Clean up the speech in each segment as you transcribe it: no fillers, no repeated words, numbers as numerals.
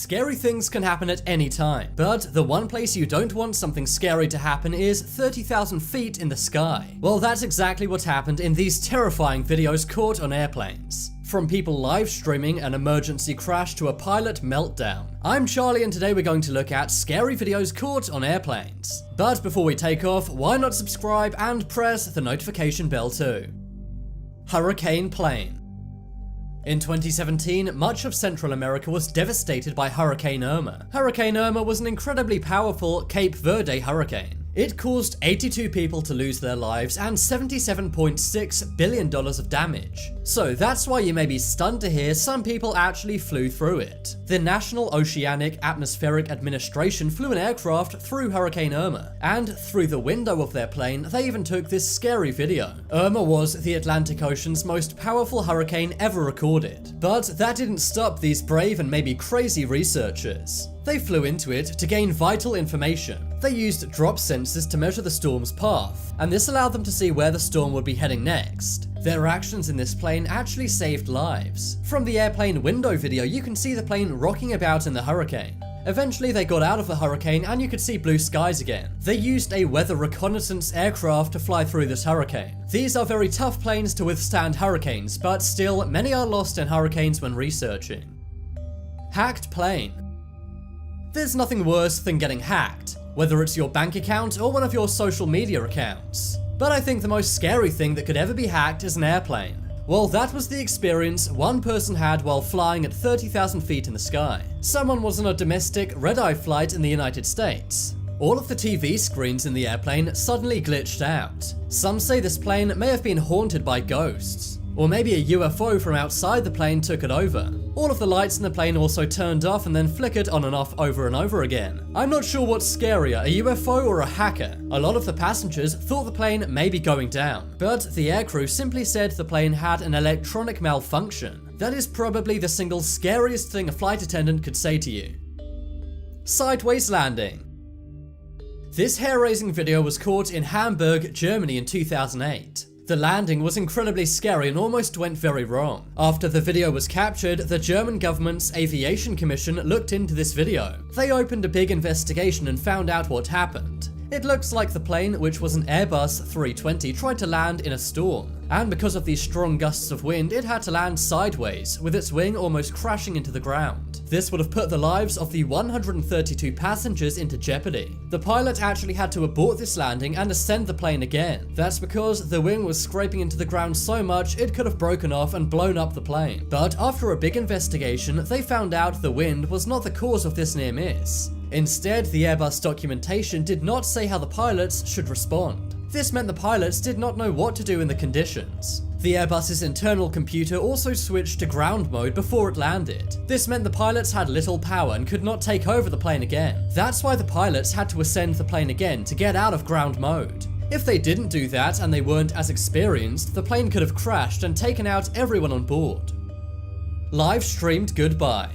scary things can happen at any time, but the one place you don't want something scary to happen is 30,000 feet in the sky. Well, that's exactly what happened in these terrifying videos caught on airplanes. From people live streaming an emergency crash to a pilot meltdown. I'm Charlie, and today we're going to look at scary videos caught on airplanes. But before we take off, why not subscribe and press the notification bell too? Hurricane plane. In 2017, much of Central America was devastated by Hurricane Irma. Hurricane Irma was an incredibly powerful Cape Verde hurricane. It caused 82 people to lose their lives and $77.6 billion of damage. So that's why you may be stunned to hear some people actually flew through it. The National Oceanic Atmospheric Administration flew an aircraft through Hurricane Irma, and through the window of their plane, they even took this scary video. Irma was the Atlantic Ocean's most powerful hurricane ever recorded. But that didn't stop these brave and maybe crazy researchers. They flew into it to gain vital information. They used drop sensors to measure the storm's path, and this allowed them to see where the storm would be heading next. Their actions in this plane actually saved lives. From the airplane window video, you can see the plane rocking about in the hurricane. Eventually, they got out of the hurricane and you could see blue skies again. They used a weather reconnaissance aircraft to fly through this hurricane. These are very tough planes to withstand hurricanes, but still, many are lost in hurricanes when researching. Hacked plane. There's nothing worse than getting hacked, whether it's your bank account or one of your social media accounts. But I think the most scary thing that could ever be hacked is an airplane. Well, that was the experience one person had while flying at 30,000 feet in the sky. Someone was on a domestic red-eye flight in the United States. All of the TV screens in the airplane suddenly glitched out. Some say this plane may have been haunted by ghosts. Or maybe a UFO from outside the plane took it over. All of the lights in the plane also turned off and then flickered on and off over and over again. I'm not sure what's scarier, a UFO or a hacker. A lot of the passengers thought the plane may be going down, but the aircrew simply said the plane had an electronic malfunction. That is probably the single scariest thing a flight attendant could say to you. Sideways landing. This hair-raising video was caught in Hamburg, Germany in 2008. The landing was incredibly scary and almost went very wrong. After the video was captured, the German government's Aviation Commission looked into this video. They opened a big investigation and found out what happened. It looks like the plane, which was an Airbus 320, tried to land in a storm. And because of these strong gusts of wind, it had to land sideways, with its wing almost crashing into the ground. This would have put the lives of the 132 passengers into jeopardy. The pilot actually had to abort this landing and ascend the plane again. That's because the wing was scraping into the ground so much it could have broken off and blown up the plane. But after a big investigation, they found out the wind was not the cause of this near miss. Instead, the Airbus documentation did not say how the pilots should respond. This meant the pilots did not know what to do in the conditions. The Airbus's internal computer also switched to ground mode before it landed. This meant the pilots had little power and could not take over the plane again. That's why the pilots had to ascend the plane again to get out of ground mode. If they didn't do that and they weren't as experienced, the plane could have crashed and taken out everyone on board. Live streamed goodbye.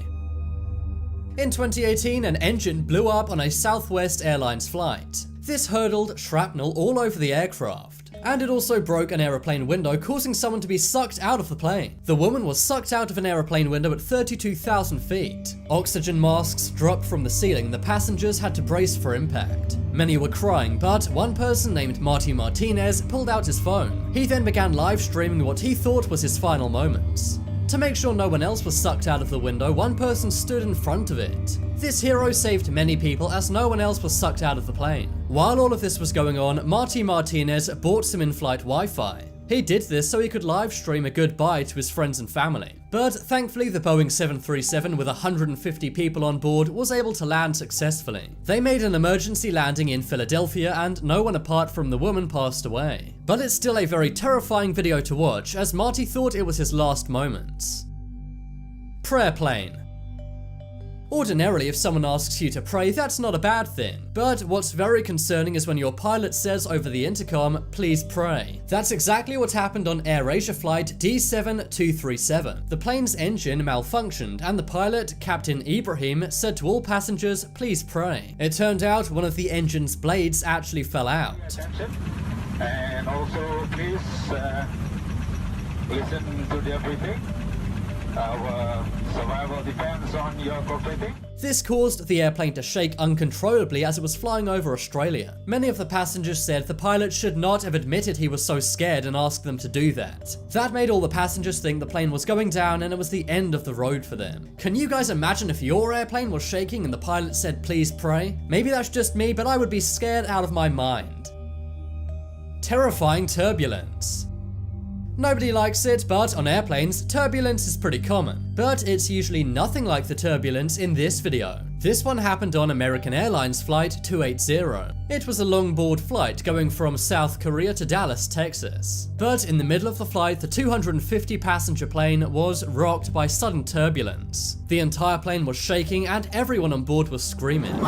In 2018, an engine blew up on a Southwest Airlines flight. This hurtled shrapnel all over the aircraft, and it also broke an aeroplane window, causing someone to be sucked out of the plane. The woman was sucked out of an aeroplane window at 32,000 feet. Oxygen masks dropped from the ceiling, and the passengers had to brace for impact. Many were crying, but one person named Marty Martinez pulled out his phone. He then began live streaming what he thought was his final moments. To make sure no one else was sucked out of the window, one person stood in front of it. This hero saved many people as no one else was sucked out of the plane. While all of this was going on, Marty Martinez bought some in-flight Wi-Fi. He did this so he could live stream a goodbye to his friends and family. But thankfully, the Boeing 737 with 150 people on board was able to land successfully. They made an emergency landing in Philadelphia and no one apart from the woman passed away. But it's still a very terrifying video to watch, as Marty thought it was his last moments. Prayer plane. Ordinarily, if someone asks you to pray, that's not a bad thing. But what's very concerning is when your pilot says over the intercom, "Please pray." That's exactly what happened on AirAsia flight D7237. The plane's engine malfunctioned and the pilot, Captain Ibrahim, said to all passengers, "Please pray." It turned out one of the engine's blades actually fell out. Attention. And also please listen to the briefing. Our survival depends on your cooperating. This caused the airplane to shake uncontrollably as it was flying over Australia. Many of the passengers said the pilot should not have admitted he was so scared and asked them to do that. That made all the passengers think the plane was going down and it was the end of the road for them. Can you guys imagine if your airplane was shaking and the pilot said please pray? Maybe that's just me, but I would be scared out of my mind. Terrifying turbulence. Nobody likes it, but on airplanes, turbulence is pretty common. But it's usually nothing like the turbulence in this video. This one happened on American Airlines Flight 280. It was a long-board flight going from South Korea to Dallas, Texas. But in the middle of the flight, the 250-passenger plane was rocked by sudden turbulence. The entire plane was shaking and everyone on board was screaming.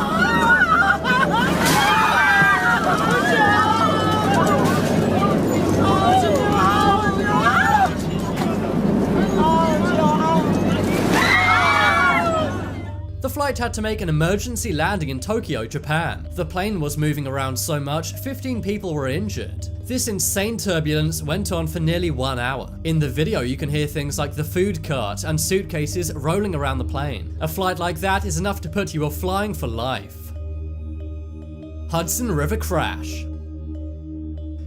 The flight had to make an emergency landing in Tokyo, Japan. The plane was moving around so much, 15 people were injured. This insane turbulence went on for nearly 1 hour. In the video, you can hear things like the food cart and suitcases rolling around the plane. A flight like that is enough to put you off flying for life. Hudson River crash.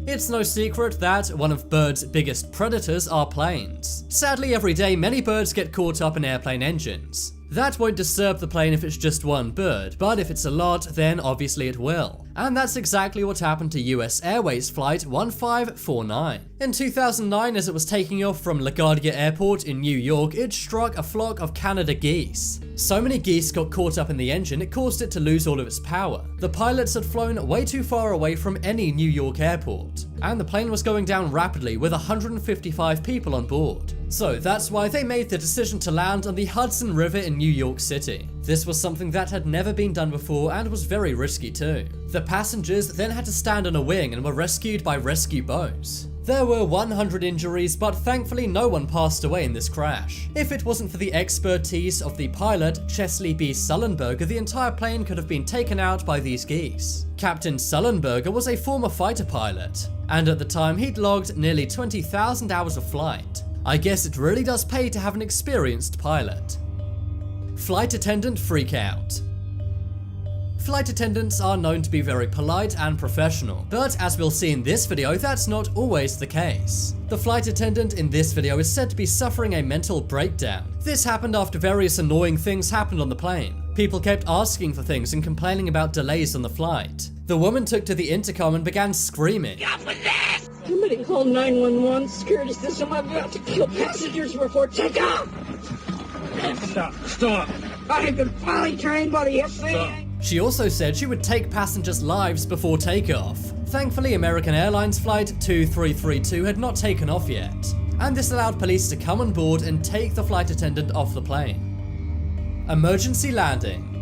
It's no secret that one of birds' biggest predators are planes. Sadly, every day many birds get caught up in airplane engines. That won't disturb the plane if it's just one bird, but if it's a lot, then obviously it will. And that's exactly what happened to US Airways Flight 1549. In 2009, as it was taking off from LaGuardia Airport in New York, it struck a flock of Canada geese. So many geese got caught up in the engine, it caused it to lose all of its power. The pilots had flown way too far away from any New York airport, and the plane was going down rapidly with 155 people on board. So that's why they made the decision to land on the Hudson River in New York City. This was something that had never been done before and was very risky too. The passengers then had to stand on a wing and were rescued by rescue boats. There were 100 injuries, but thankfully no one passed away in this crash. If it wasn't for the expertise of the pilot, Chesley B. Sullenberger, the entire plane could have been taken out by these geese. Captain Sullenberger was a former fighter pilot, and at the time he'd logged nearly 20,000 hours of flight. I guess it really does pay to have an experienced pilot. Flight attendant freakout. Flight attendants are known to be very polite and professional, but as we'll see in this video, that's not always the case. The flight attendant in this video is said to be suffering a mental breakdown. This happened after various annoying things happened on the plane. People kept asking for things and complaining about delays on the flight. The woman took to the intercom and began screaming. Somebody call 911. Security system. I'm about to kill passengers before takeoff. Stop. I've been potty trained by the FAA. She also said she would take passengers' lives before takeoff. Thankfully, American Airlines Flight 2332 had not taken off yet, and this allowed police to come on board and take the flight attendant off the plane. Emergency landing.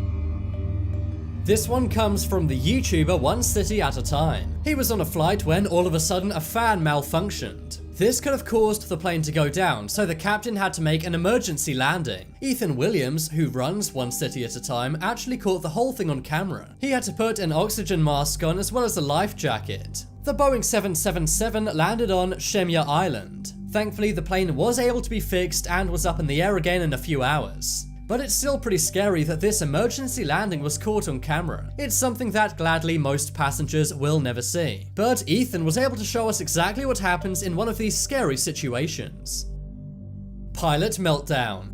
This one comes from the YouTuber One City at a Time. He was on a flight when all of a sudden a fan malfunctioned. This could have caused the plane to go down, so the captain had to make an emergency landing. Ethan Williams, who runs One City at a Time, actually caught the whole thing on camera. He had to put an oxygen mask on as well as a life jacket. The Boeing 777 landed on Shemya Island. Thankfully, the plane was able to be fixed and was up in the air again in a few hours. But it's still pretty scary that this emergency landing was caught on camera. It's something that gladly most passengers will never see. But Ethan was able to show us exactly what happens in one of these scary situations. Pilot meltdown.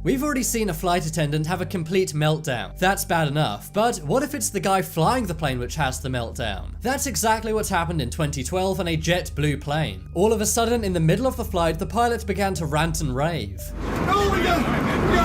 We've already seen a flight attendant have a complete meltdown. That's bad enough, but what if it's the guy flying the plane which has the meltdown? That's exactly what happened in 2012 on a JetBlue plane. All of a sudden, in the middle of the flight, the pilot began to rant and rave. No, we got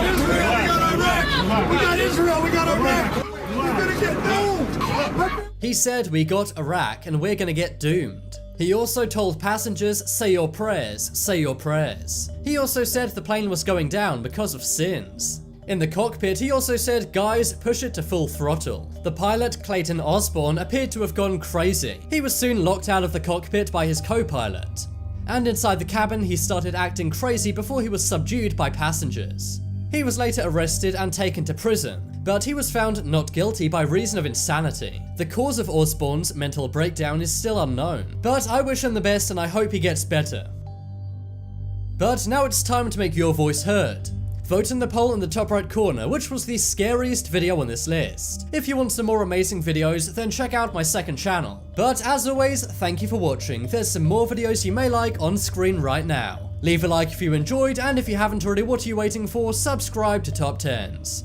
Israel, we got Iraq! We got Israel, we got Iraq! We're gonna get doomed! He said, "We got Iraq and we're gonna get doomed." He also told passengers, "Say your prayers, say your prayers." He also said the plane was going down because of sins. In the cockpit, he also said, "Guys, push it to full throttle." The pilot, Clayton Osborne, appeared to have gone crazy. He was soon locked out of the cockpit by his co-pilot. And inside the cabin, he started acting crazy before he was subdued by passengers. He was later arrested and taken to prison, but he was found not guilty by reason of insanity. The cause of Osborne's mental breakdown is still unknown, but I wish him the best and I hope he gets better. But now it's time to make your voice heard. Vote in the poll in the top right corner which was the scariest video on this list. If you want some more amazing videos, then check out my second channel. But as always, thank you for watching. There's some more videos you may like on screen right now. Leave a like if you enjoyed, and if you haven't already, what are you waiting for? Subscribe to Top 10s.